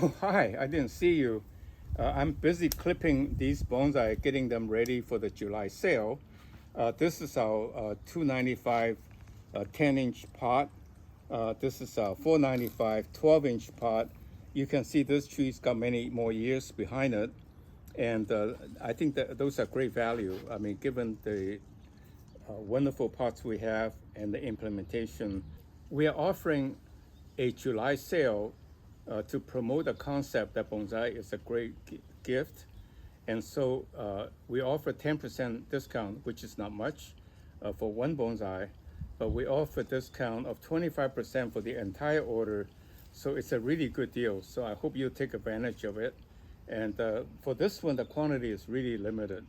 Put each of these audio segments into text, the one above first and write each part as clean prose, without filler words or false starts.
Oh, hi, I didn't see you. I'm busy clipping these bonsai, getting them ready for the July sale. This is our 295 10-inch pot. This is our 495 12-inch pot. You can see this tree's got many more years behind it. And I think that those are great value. I mean, given the wonderful pots we have and the implementation. We are offering a July sale to promote the concept that bonsai is a great gift. And so we offer 10% discount, which is not much for one bonsai, but we offer discount of 25% for the entire order. So it's a really good deal. So I hope you take advantage of it. And for this one, the quantity is really limited.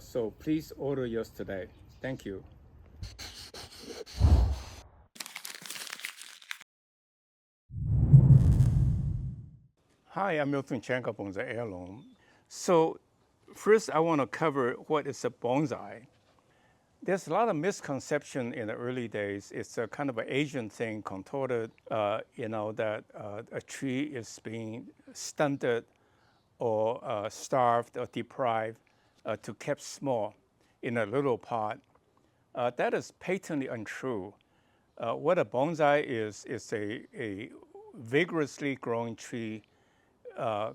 So please order yours today. Thank you. Hi, I'm miltonchang of Bonsai Heirloom. So first I want to cover what is a bonsai. There's a lot of misconception in the early days. It's a kind of an Asian thing, contorted, that a tree is being stunted or starved or deprived to kept small in a little pot. That is patently untrue. What a bonsai is a vigorously growing tree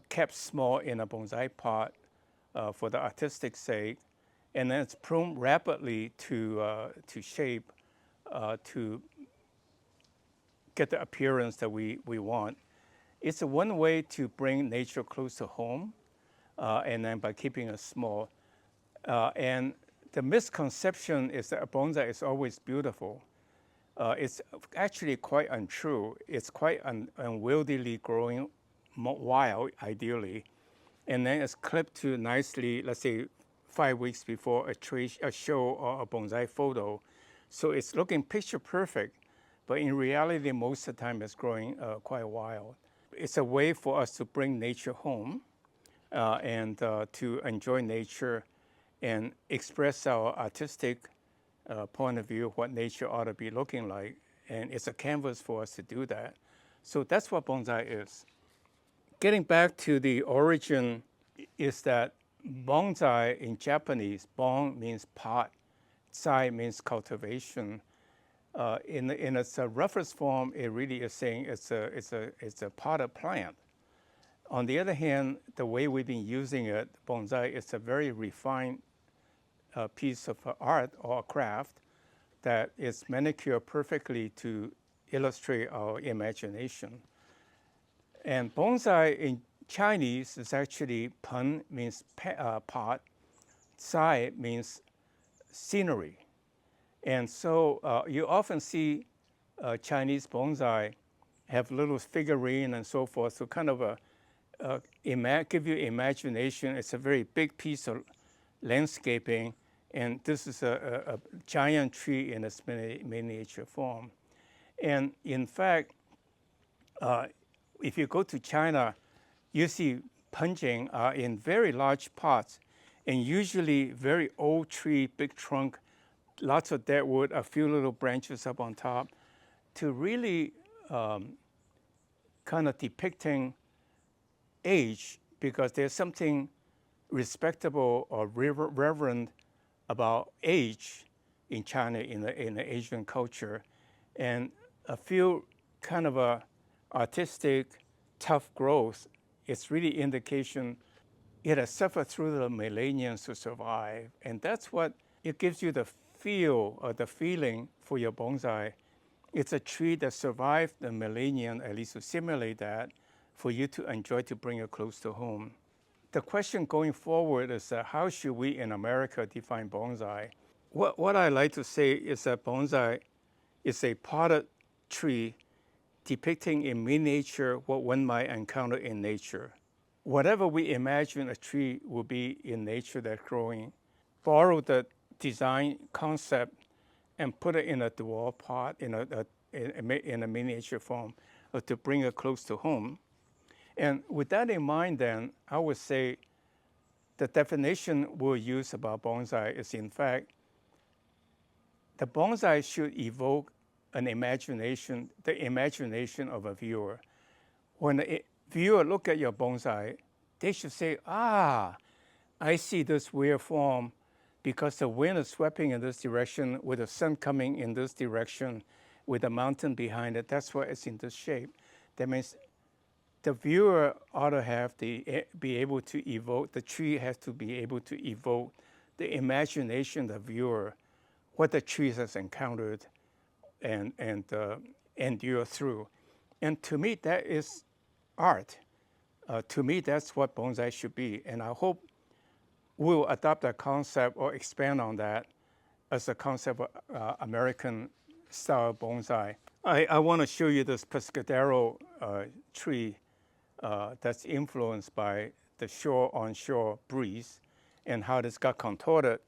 kept small in a bonsai pot for the artistic sake, and then it's pruned rapidly to shape to get the appearance that we want. It's a one way to bring nature close to home, and then by keeping it small. And the misconception is that a bonsai is always beautiful. It's actually quite untrue. It's quite unwieldily growing wild, ideally, and then it's clipped to nicely, let's say 5 weeks before a show or a bonsai photo. So it's looking picture perfect, but in reality, most of the time it's growing quite wild. It's a way for us to bring nature home and to enjoy nature and express our artistic point of view of what nature ought to be looking like. And it's a canvas for us to do that. So that's what bonsai is. Getting back to the origin is that bonsai in Japanese, bon means pot, sai means cultivation. In its roughest form, it really is saying it's a potted plant. On the other hand, the way we've been using it, bonsai is a very refined piece of art or craft that is manicured perfectly to illustrate our imagination. And bonsai in Chinese is actually pen means pot, sai means scenery. And so you often see Chinese bonsai have little figurine and so forth, so kind of give you imagination. It's a very big piece of landscaping, and this is a giant tree in its miniature form. And in fact, if you go to China, you see punjing in very large pots, and usually very old tree, big trunk, lots of dead wood, a few little branches up on top, to really kind of depicting age, because there's something respectable or reverent about age in China, in the Asian culture, and a few kind of a artistic, tough growth. It's really indication it has suffered through the millennia to survive, and that's what it gives you the feel or the feeling for your bonsai. It's a tree that survived the millennium, at least to simulate that, for you to enjoy, to bring it close to home. The question going forward is how should we in America define bonsai? What I like to say is that bonsai is a potted tree depicting in miniature what one might encounter in nature. Whatever we imagine a tree will be in nature that's growing, borrow the design concept and put it in a dwarf pot in a miniature form to bring it close to home. And with that in mind, then, I would say the definition we'll use about bonsai is, in fact, the bonsai should evoke the imagination of a viewer. When the viewer look at your bonsai, they should say, ah, I see this weird form because the wind is sweeping in this direction with the sun coming in this direction with a mountain behind it. That's why it's in this shape. That means the viewer ought to have be able to evoke, the tree has to be able to evoke the imagination of the viewer, what the tree has encountered and endure through. And to me, that is art. To me, that's what bonsai should be. And I hope we'll adopt that concept or expand on that as a concept of American style bonsai. I want to show you this pescadero tree that's influenced by the shore-on-shore breeze and how this got contorted.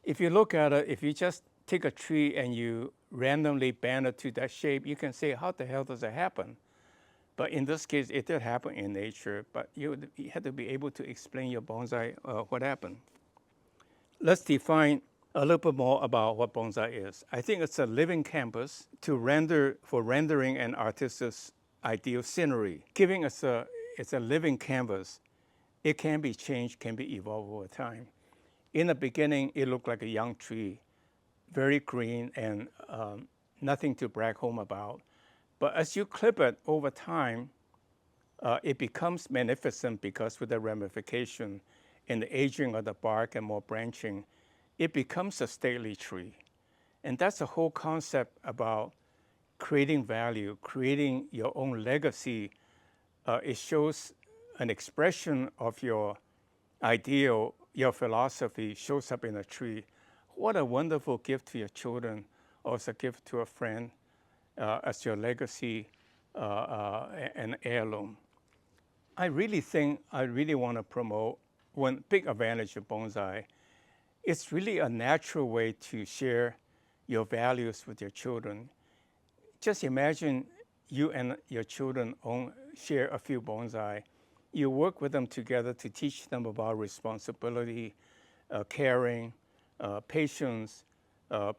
If you look at it, if you just take a tree and you randomly bend it to that shape, you can say, how the hell does it happen? But in this case, it did happen in nature, but you had to be able to explain your bonsai what happened. Let's define a little bit more about what bonsai is. I think it's a living canvas for rendering an artist's ideal scenery. Giving us it's a living canvas. It can be changed, can be evolved over time. In the beginning, it looked like a young tree, very green and nothing to brag home about. But as you clip it over time, it becomes magnificent because with the ramification and the aging of the bark and more branching, it becomes a stately tree. And that's the whole concept about creating value, creating your own legacy. It shows an expression of your ideal, your philosophy shows up in a tree. What a wonderful gift to your children, or as a gift to a friend, as your legacy and heirloom. I really want to promote one big advantage of bonsai. It's really a natural way to share your values with your children. Just imagine you and your children share a few bonsai. You work with them together to teach them about responsibility, caring, patience,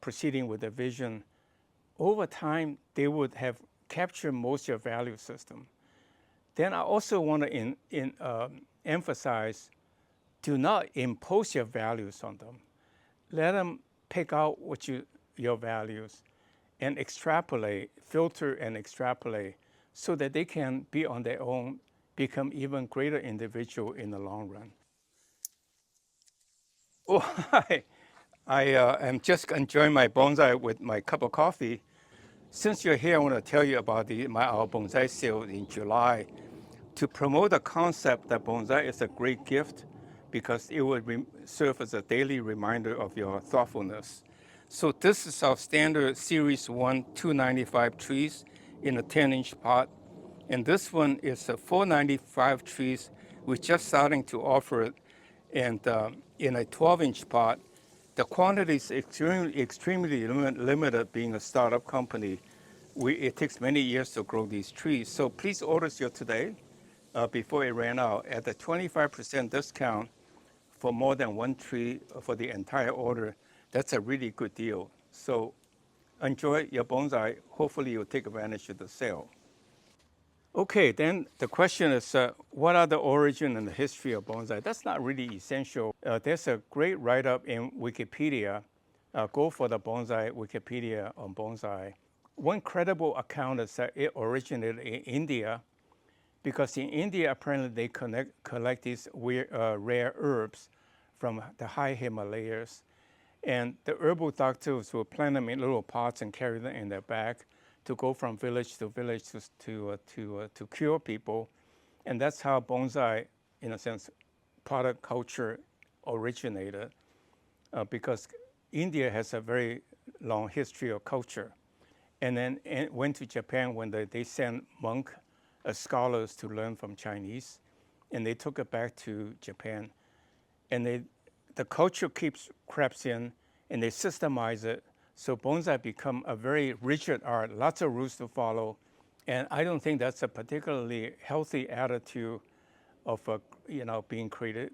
proceeding with a vision. Over time, they would have captured most of your value system. Then I also want to emphasize, do not impose your values on them. Let them pick out your values and extrapolate, filter and extrapolate so that they can be on their own, become even greater individual in the long run. Oh, hi. I am just enjoying my bonsai with my cup of coffee. Since you're here, I want to tell you about our bonsai sale in July to promote the concept that bonsai is a great gift because it will serve as a daily reminder of your thoughtfulness. So this is our standard Series 1 295 trees in a 10-inch pot. And this one is a 495 trees. We're just starting to offer it and in a 12-inch pot. The quantity is extremely limited being a startup company. It takes many years to grow these trees. So please order yours today before it ran out at the 25% discount for more than one tree for the entire order. That's a really good deal. So enjoy your bonsai. Hopefully you'll take advantage of the sale. Okay, then the question is, what are the origin and the history of bonsai? That's not really essential. There's a great write-up in Wikipedia. Go for the bonsai Wikipedia on bonsai. One credible account is that it originated in India, because in India, apparently they collect these rare herbs from the high Himalayas. And the herbal doctors will plant them in little pots and carry them in their back to go from village to village to cure people. And that's how bonsai, in a sense, product culture originated, because India has a very long history of culture. And then it went to Japan when they sent monks as scholars to learn from Chinese, and they took it back to Japan. And the culture creeps in, and they systemize it. So bonsai become a very rigid art, lots of rules to follow. And I don't think that's a particularly healthy attitude of being creative,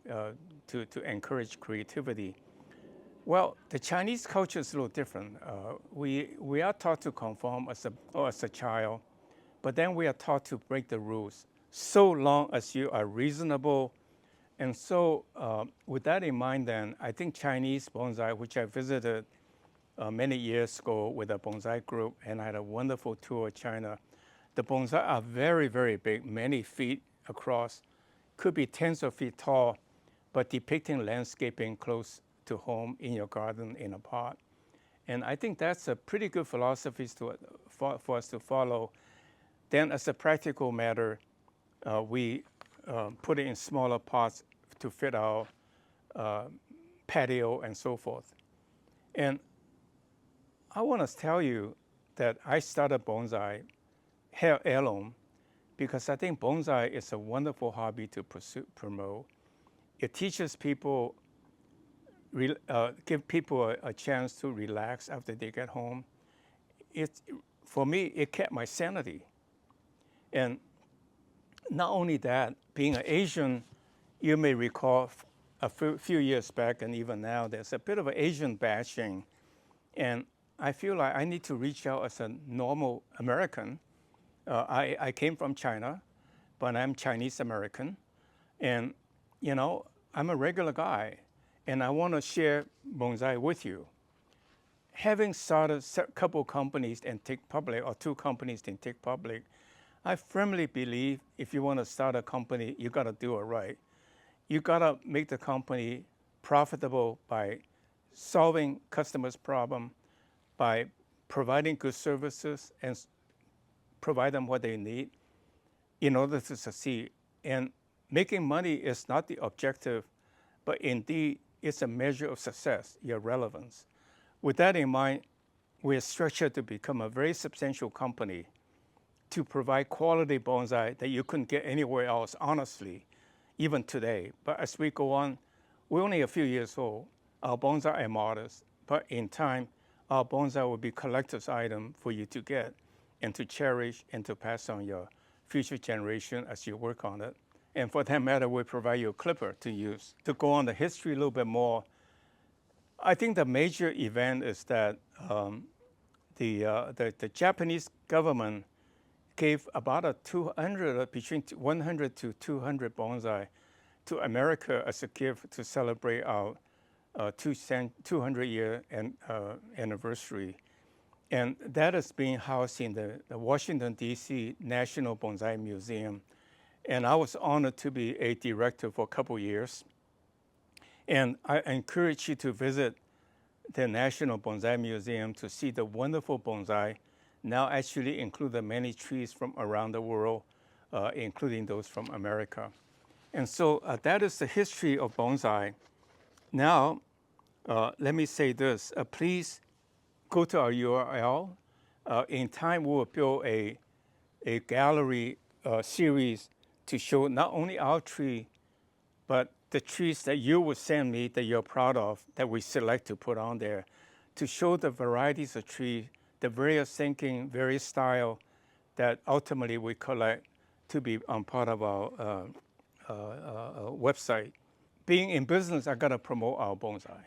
to encourage creativity. Well, the Chinese culture is a little different. We are taught to conform as a child, but then we are taught to break the rules. so long as you are reasonable. And so with that in mind then, I think Chinese bonsai, which I visited many years ago with a bonsai group, and I had a wonderful tour of China. The bonsai are very, very big, many feet across, could be tens of feet tall, but depicting landscaping close to home in your garden in a pot. And I think that's a pretty good philosophy for us to follow. Then as a practical matter, we put it in smaller pots to fit our patio and so forth. And I want to tell you that I started bonsai heirloom because I think bonsai is a wonderful hobby to promote. It teaches people, give people a chance to relax after they get home. For me, it kept my sanity. And not only that, being an Asian, you may recall a few years back and even now, there's a bit of an Asian bashing. And I feel like I need to reach out as a normal American. I came from China, but I'm Chinese American. And, you know, I'm a regular guy, and I want to share bonsai with you. Having started a couple companies and take public, or 2 companies and take public, I firmly believe if you want to start a company, you got to do it right. You got to make the company profitable by solving customers' problem, by providing good services and provide them what they need in order to succeed. And making money is not the objective, but indeed it's a measure of success, your relevance. With that in mind, we are structured to become a very substantial company to provide quality bonsai that you couldn't get anywhere else, honestly, even today. But as we go on, we're only a few years old. Our bonsai are modest, but in time, our bonsai will be collector's item for you to get and to cherish and to pass on your future generation as you work on it. And for that matter, we provide you a clipper to use. To go on the history a little bit more, I think the major event is that the Japanese government gave about between 100 to 200 bonsai to America as a gift to celebrate our 200-year anniversary. And that is being housed in the Washington, D.C. National Bonsai Museum. And I was honored to be a director for a couple years. And I encourage you to visit the National Bonsai Museum to see the wonderful bonsai, now actually include the many trees from around the world, including those from America. And so that is the history of bonsai. Now, let me say this. Please go to our URL. In time, we will build a gallery series to show not only our tree, but the trees that you would send me that you're proud of, that we select to put on there, to show the varieties of trees, the various thinking, various style that ultimately we collect to be on part of our website. Being in business, I gotta promote our bonsai.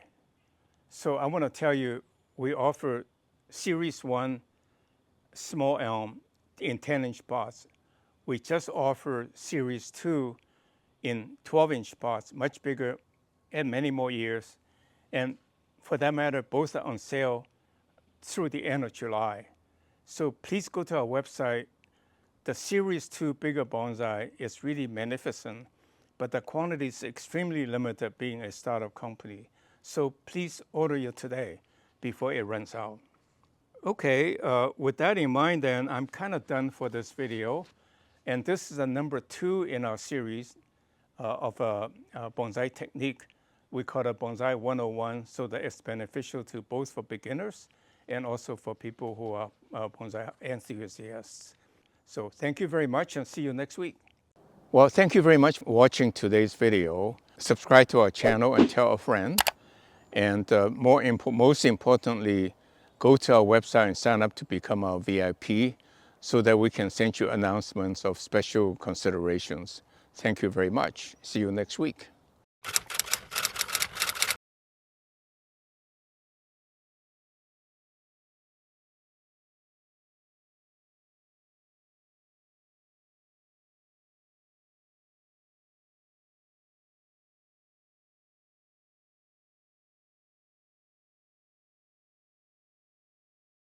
So I wanna tell you, we offer Series 1 small elm in 10-inch pots. We just offer Series 2 in 12-inch pots, much bigger and many more years. And for that matter, both are on sale through the end of July. So please go to our website. The Series 2 bigger bonsai is really magnificent, but the quantity is extremely limited being a startup company. So please order it today before it runs out. Okay, with that in mind then, I'm kind of done for this video. And this is a number 2 in our series of bonsai technique. We call it Bonsai 101, so that it's beneficial to both for beginners and also for people who are bonsai enthusiasts. So thank you very much and see you next week. Well, thank you very much for watching today's video. Subscribe to our channel and tell a friend. And most importantly, go to our website and sign up to become our VIP so that we can send you announcements of special considerations. Thank you very much. See you next week.